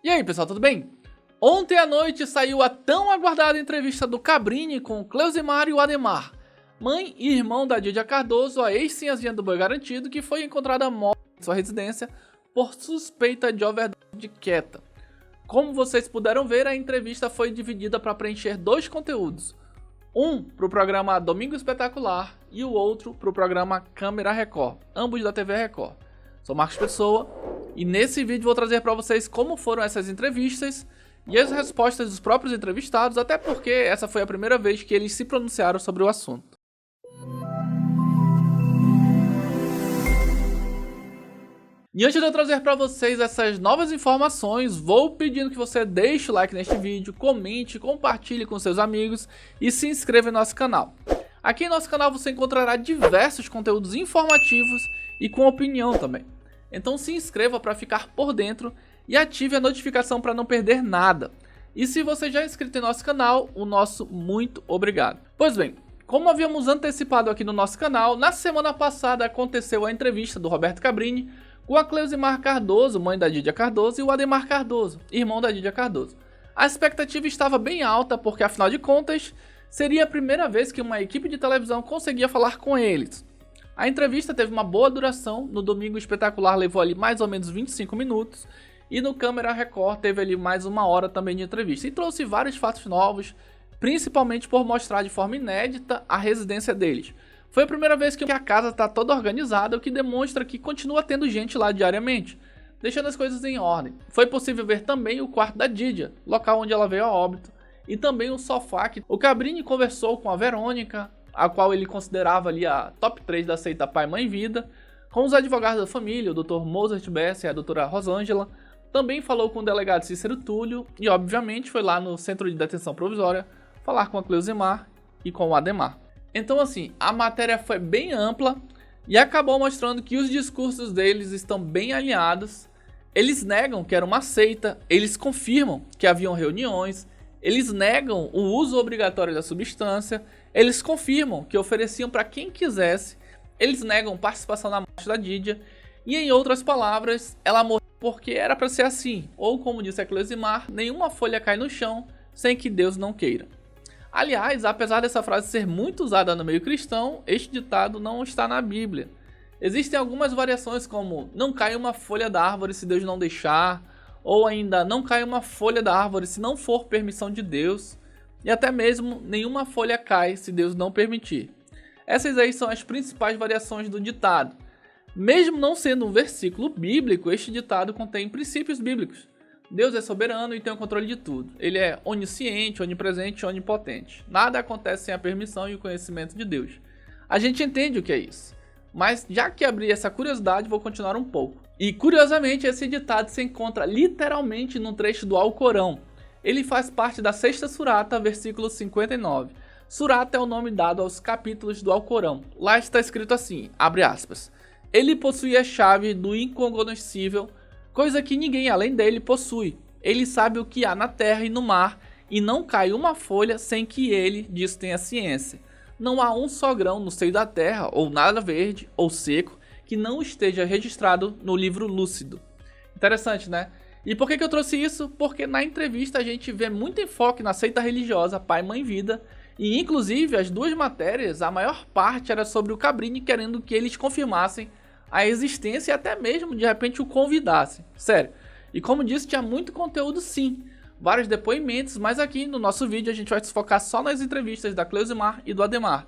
E aí, pessoal, tudo bem? Ontem à noite saiu a tão aguardada entrevista do Cabrini com o Cleusimar e o Ademar, mãe e irmão da Dídia Cardoso, a ex-sinhazinha do Boi Garantido, que foi encontrada morta em sua residência por suspeita de overdose de Keta. Como vocês puderam ver, a entrevista foi dividida para preencher dois conteúdos. Um para o programa Domingo Espetacular e o outro para o programa Câmera Record, ambos da TV Record. Sou Marcos Pessoa e nesse vídeo vou trazer para vocês como foram essas entrevistas e as respostas dos próprios entrevistados, até porque essa foi a primeira vez que eles se pronunciaram sobre o assunto. E antes de eu trazer para vocês essas novas informações, vou pedindo que você deixe o like neste vídeo, comente, compartilhe com seus amigos e se inscreva em nosso canal. Aqui em nosso canal você encontrará diversos conteúdos informativos e com opinião também. Então se inscreva para ficar por dentro e ative a notificação para não perder nada. E se você já é inscrito em nosso canal, o nosso muito obrigado. Pois bem, como havíamos antecipado aqui no nosso canal, na semana passada aconteceu a entrevista do Roberto Cabrini com a Cleusimar Cardoso, mãe da Dídia Cardoso, e o Ademar Cardoso, irmão da Dídia Cardoso. A expectativa estava bem alta porque, afinal de contas, seria a primeira vez que uma equipe de televisão conseguia falar com eles. A entrevista teve uma boa duração, no Domingo Espetacular levou ali mais ou menos 25 minutos, e no Câmera Record teve ali mais uma hora também de entrevista, e trouxe vários fatos novos, principalmente por mostrar de forma inédita a residência deles. Foi a primeira vez que a casa está toda organizada, o que demonstra que continua tendo gente lá diariamente, deixando as coisas em ordem. Foi possível ver também o quarto da Dídia, local onde ela veio a óbito, e também o sofá que o Cabrini conversou com a Verônica, a qual ele considerava ali a top 3 da seita Pai, Mãe, Vida, com os advogados da família, o Dr. Mozart Bessa e a doutora Rosângela. Também falou com o delegado Cícero Túlio e, obviamente, foi lá no Centro de Detenção Provisória falar com a Cleusimar e com o Ademar. Então, assim, a matéria foi bem ampla e acabou mostrando que os discursos deles estão bem alinhados. Eles negam que era uma seita, eles confirmam que haviam reuniões, eles negam o uso obrigatório da substância, eles confirmam que ofereciam para quem quisesse, eles negam participação na morte da Dídia e, em outras palavras, ela morreu porque era para ser assim, ou como disse a Cleusimar, nenhuma folha cai no chão sem que Deus não queira. Aliás, apesar dessa frase ser muito usada no meio cristão, este ditado não está na Bíblia. Existem algumas variações como não cai uma folha da árvore se Deus não deixar, ou ainda não cai uma folha da árvore se não for permissão de Deus, e até mesmo nenhuma folha cai se Deus não permitir. Essas aí são as principais variações do ditado. Mesmo não sendo um versículo bíblico, este ditado contém princípios bíblicos. Deus é soberano e tem o controle de tudo. Ele é onisciente, onipresente e onipotente. Nada acontece sem a permissão e o conhecimento de Deus. A gente entende o que é isso. Mas já que abri essa curiosidade, vou continuar um pouco. E curiosamente, esse ditado se encontra literalmente num trecho do Alcorão. Ele faz parte da sexta surata, versículo 59. Surata é o nome dado aos capítulos do Alcorão. Lá está escrito assim, abre aspas. Ele possui a chave do incognoscível, coisa que ninguém além dele possui. Ele sabe o que há na terra e no mar, e não cai uma folha sem que ele, disso, tenha ciência. Não há um só grão no seio da terra, ou nada verde, ou seco, que não esteja registrado no livro lúcido. Interessante, né? E por que eu trouxe isso? Porque na entrevista a gente vê muito enfoque na seita religiosa Pai, Mãe, Vida, e inclusive as duas matérias, a maior parte era sobre o Cabrini querendo que eles confirmassem a existência e até mesmo de repente o convidassem. Sério. E como disse, tinha muito conteúdo sim. Vários depoimentos, mas aqui no nosso vídeo a gente vai se focar só nas entrevistas da Cleusimar e do Ademar.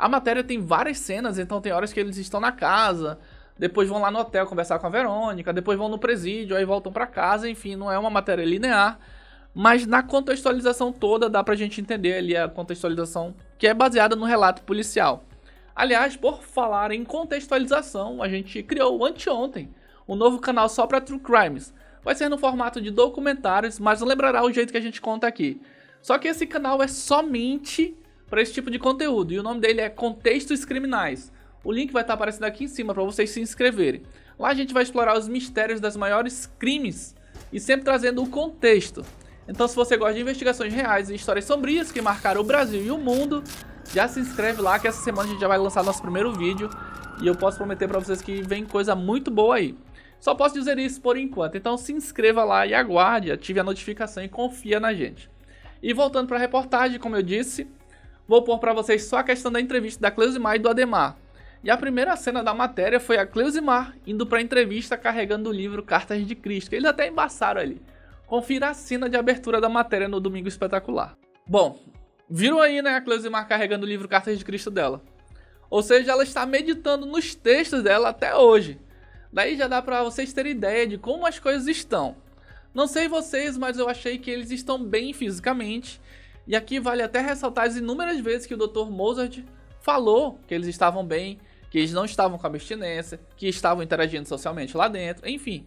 A matéria tem várias cenas, então tem horas que eles estão na casa, depois vão lá no hotel conversar com a Verônica, depois vão no presídio, aí voltam pra casa, enfim, não é uma matéria linear. Mas na contextualização toda dá pra gente entender ali a contextualização que é baseada no relato policial. Aliás, por falar em contextualização, a gente criou anteontem um novo canal só para True Crimes. Vai ser no formato de documentários, mas não lembrará o jeito que a gente conta aqui. Só que esse canal é somente para esse tipo de conteúdo, e o nome dele é Contextos Criminais. O link vai estar aparecendo aqui em cima para vocês se inscreverem. Lá a gente vai explorar os mistérios das maiores crimes e sempre trazendo o contexto. Então se você gosta de investigações reais e histórias sombrias que marcaram o Brasil e o mundo, já se inscreve lá que essa semana a gente já vai lançar nosso primeiro vídeo e eu posso prometer pra vocês que vem coisa muito boa aí. Só posso dizer isso por enquanto, então se inscreva lá e aguarde, ative a notificação e confia na gente. E voltando para a reportagem, como eu disse, vou pôr para vocês só a questão da entrevista da Cleusimar e do Ademar. E a primeira cena da matéria foi a Cleusimar indo para a entrevista carregando o livro Cartas de Cristo, que eles até embaçaram ali. Confira a cena de abertura da matéria no Domingo Espetacular. Bom, viram aí, né, a Cleusimar carregando o livro Cartas de Cristo dela. Ou seja, ela está meditando nos textos dela até hoje. Daí já dá pra vocês terem ideia de como as coisas estão. Não sei vocês, mas eu achei que eles estão bem fisicamente. E aqui vale até ressaltar as inúmeras vezes que o Dr. Mozart falou que eles estavam bem, que eles não estavam com abstinência, que estavam interagindo socialmente lá dentro, enfim.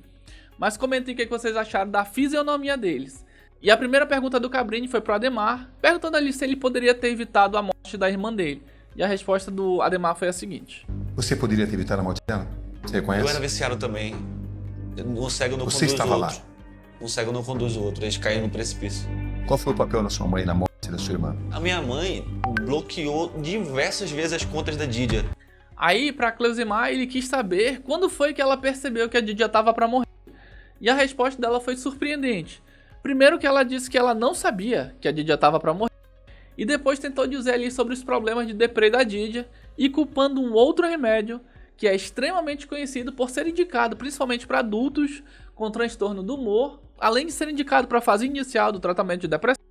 Mas comentem o que vocês acharam da fisionomia deles. E a primeira pergunta do Cabrini foi pro Ademar, perguntando ali se ele poderia ter evitado a morte da irmã dele. E a resposta do Ademar foi a seguinte: Você poderia ter evitado a morte dela? Você reconhece? Eu era viciado também. Um cego não Você conduz o estava outro. lá? Um cego não conduz o outro. Eles caíram no precipício. Qual foi o papel da sua mãe na morte da sua irmã? A minha mãe bloqueou diversas vezes as contas da Didia. Aí, pra Cleusimar, ele quis saber quando foi que ela percebeu que a Didia estava pra morrer. E a resposta dela foi surpreendente. Primeiro que ela disse que ela não sabia que a Didia estava pra morrer. E depois tentou dizer ali sobre os problemas de deprê da Didia e culpando um outro remédio que é extremamente conhecido por ser indicado principalmente para adultos com transtorno do humor, além de ser indicado para a fase inicial do tratamento de depressão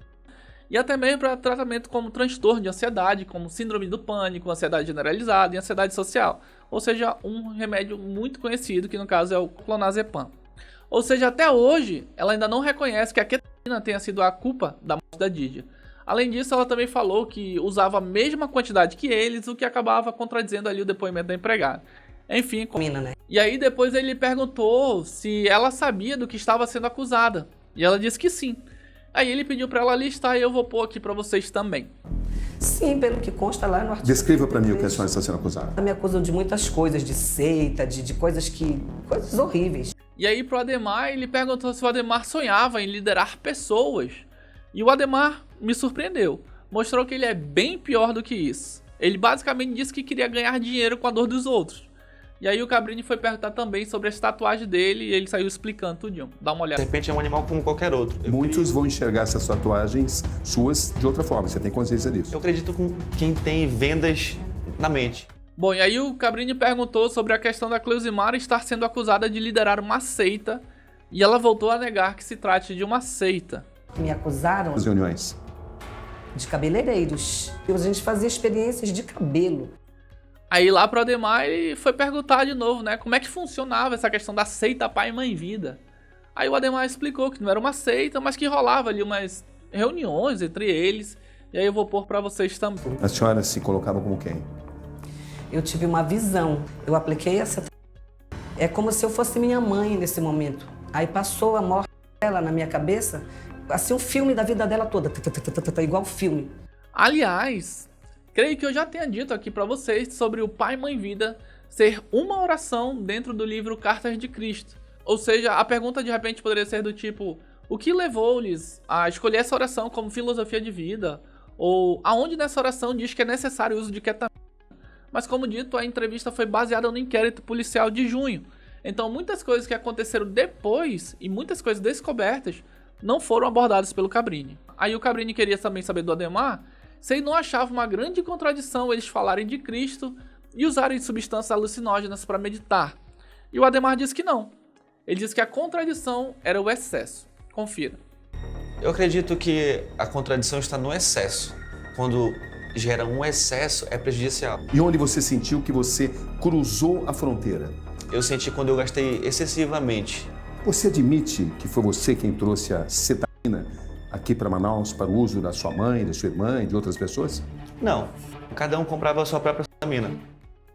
e até mesmo para tratamento como transtorno de ansiedade, como síndrome do pânico, ansiedade generalizada e ansiedade social. Ou seja, um remédio muito conhecido, que no caso é o clonazepam. Ou seja, até hoje, ela ainda não reconhece que a ketamina tenha sido a culpa da morte da Didia. Além disso, ela também falou que usava a mesma quantidade que eles, o que acabava contradizendo ali o depoimento da empregada. Enfim, e aí depois ele perguntou se ela sabia do que estava sendo acusada. E ela disse que sim. Aí ele pediu para ela listar e eu vou pôr aqui para vocês também. Sim, pelo que consta lá no artigo. Descreva para mim o que a senhora está sendo acusada. Me acusam de muitas coisas, de seita, de coisas horríveis. E aí pro Ademar, ele perguntou se o Ademar sonhava em liderar pessoas. E o Ademar me surpreendeu. Mostrou que ele é bem pior do que isso. Ele basicamente disse que queria ganhar dinheiro com a dor dos outros. E aí o Cabrini foi perguntar também sobre as tatuagens dele e ele saiu explicando tudinho. Dá uma olhada. De repente é um animal como qualquer outro. Muitos vão enxergar essas tatuagens suas de outra forma, você tem consciência disso. Eu acredito com quem tem vendas na mente. Bom, e aí o Cabrini perguntou sobre a questão da Cleusimar estar sendo acusada de liderar uma seita. E ela voltou a negar que se trate de uma seita. Me acusaram As reuniões. de cabeleireiros. A gente fazia experiências de cabelo. Aí lá pro Ademar ele foi perguntar de novo, né, como é que funcionava essa questão da seita pai e mãe vida. Aí o Ademar explicou que não era uma seita, mas que rolava ali umas reuniões entre eles. E aí eu vou pôr pra vocês também. A senhora se colocava como quem? Eu tive uma visão. Eu apliquei essa... É como se eu fosse minha mãe nesse momento. Aí passou a morte dela na minha cabeça, assim um filme da vida dela toda, igual filme. Aliás, creio que eu já tenha dito aqui pra vocês sobre o Pai e Mãe Vida ser uma oração dentro do livro Cartas de Cristo. Ou seja, a pergunta de repente poderia ser do tipo: o que levou-lhes a escolher essa oração como filosofia de vida? Ou aonde nessa oração diz que é necessário o uso de ketamina? Mas como dito, a entrevista foi baseada no inquérito policial de junho. Então muitas coisas que aconteceram depois e muitas coisas descobertas não foram abordadas pelo Cabrini. Aí o Cabrini queria também saber do Ademar se ele não achava uma grande contradição eles falarem de Cristo e usarem substâncias alucinógenas para meditar. E o Ademar disse que não. Ele disse que a contradição era o excesso. Confira. Eu acredito que a contradição está no excesso. Quando gera um excesso, é prejudicial. E onde você sentiu que você cruzou a fronteira? Eu senti quando eu gastei excessivamente. Você admite que foi você quem trouxe a cetamina aqui para Manaus para o uso da sua mãe, da sua irmã e de outras pessoas? Não. Cada um comprava a sua própria cetamina.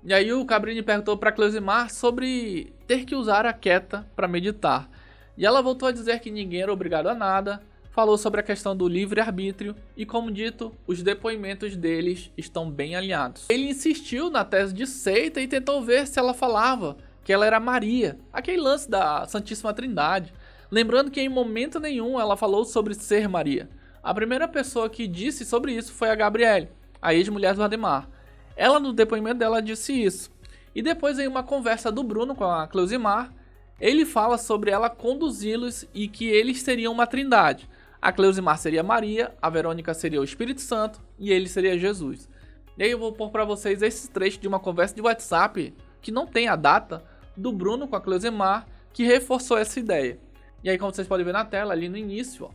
E aí o Cabrini perguntou para Cleusimar sobre ter que usar a queta para meditar. E ela voltou a dizer que ninguém era obrigado a nada, falou sobre a questão do livre-arbítrio e, como dito, os depoimentos deles estão bem alinhados. Ele insistiu na tese de seita e tentou ver se ela falava que ela era Maria, aquele lance da Santíssima Trindade. Lembrando que em momento nenhum ela falou sobre ser Maria. A primeira pessoa que disse sobre isso foi a Gabriele, a ex-mulher do Ademar. Ela, no depoimento dela, disse isso. E depois, em uma conversa do Bruno com a Cleusimar, ele fala sobre ela conduzi-los e que eles seriam uma trindade. A Cleusimar seria Maria, a Verônica seria o Espírito Santo e ele seria Jesus. E aí eu vou pôr para vocês esses trechos de uma conversa de WhatsApp, que não tem a data, do Bruno com a Cleusimar, que reforçou essa ideia. E aí, como vocês podem ver na tela, ali no início, ó,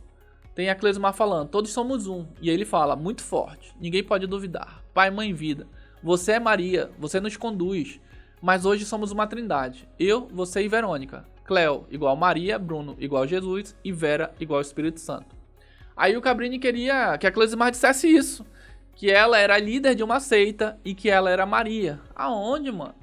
tem a Cleusimar falando, todos somos um. E ele fala, muito forte, ninguém pode duvidar. Pai, mãe, vida. Você é Maria, você nos conduz. Mas hoje somos uma trindade. Eu, você e Verônica. Cleo igual Maria, Bruno igual Jesus e Vera igual Espírito Santo. Aí o Cabrini queria que a Cleusimar dissesse isso. Que ela era líder de uma seita e que ela era Maria. Aonde, mano?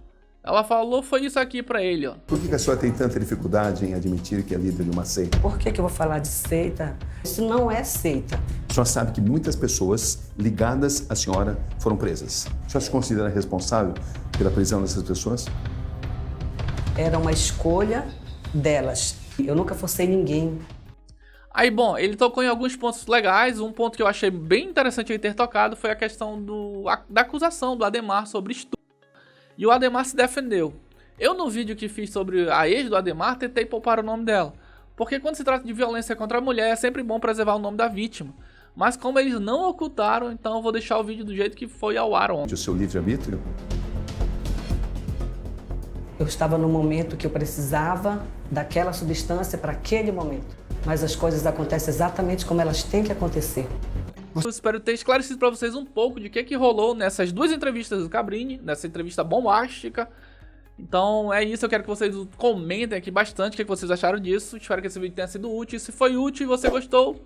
Ela falou, foi isso aqui pra ele, ó. Por que a senhora tem tanta dificuldade em admitir que é líder de uma seita? Por que eu vou falar de seita? Isso não é seita. A senhora sabe que muitas pessoas ligadas à senhora foram presas. A senhora se considera responsável pela prisão dessas pessoas? Era uma escolha delas. Eu nunca forcei ninguém. Aí, bom, ele tocou em alguns pontos legais. Um ponto que eu achei bem interessante ele ter tocado foi a questão da acusação do Ademar sobre estupro. E o Ademar se defendeu. Eu, no vídeo que fiz sobre a ex do Ademar, tentei poupar o nome dela. Porque quando se trata de violência contra a mulher, é sempre bom preservar o nome da vítima. Mas como eles não ocultaram, então eu vou deixar o vídeo do jeito que foi ao ar ontem. O seu livre-arbítrio? Eu estava no momento que eu precisava daquela substância para aquele momento. Mas as coisas acontecem exatamente como elas têm que acontecer. Eu espero ter esclarecido para vocês um pouco de que rolou nessas duas entrevistas do Cabrini, nessa entrevista bombástica. Então é isso, eu quero que vocês comentem aqui bastante o que vocês acharam disso. Espero que esse vídeo tenha sido útil. Se foi útil e você gostou,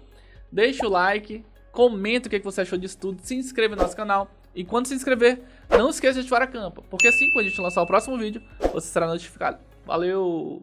deixa o like, comenta o que você achou disso tudo, se inscreva no nosso canal. E quando se inscrever, não esqueça de ativar a campanha, porque assim, quando a gente lançar o próximo vídeo, você será notificado. Valeu!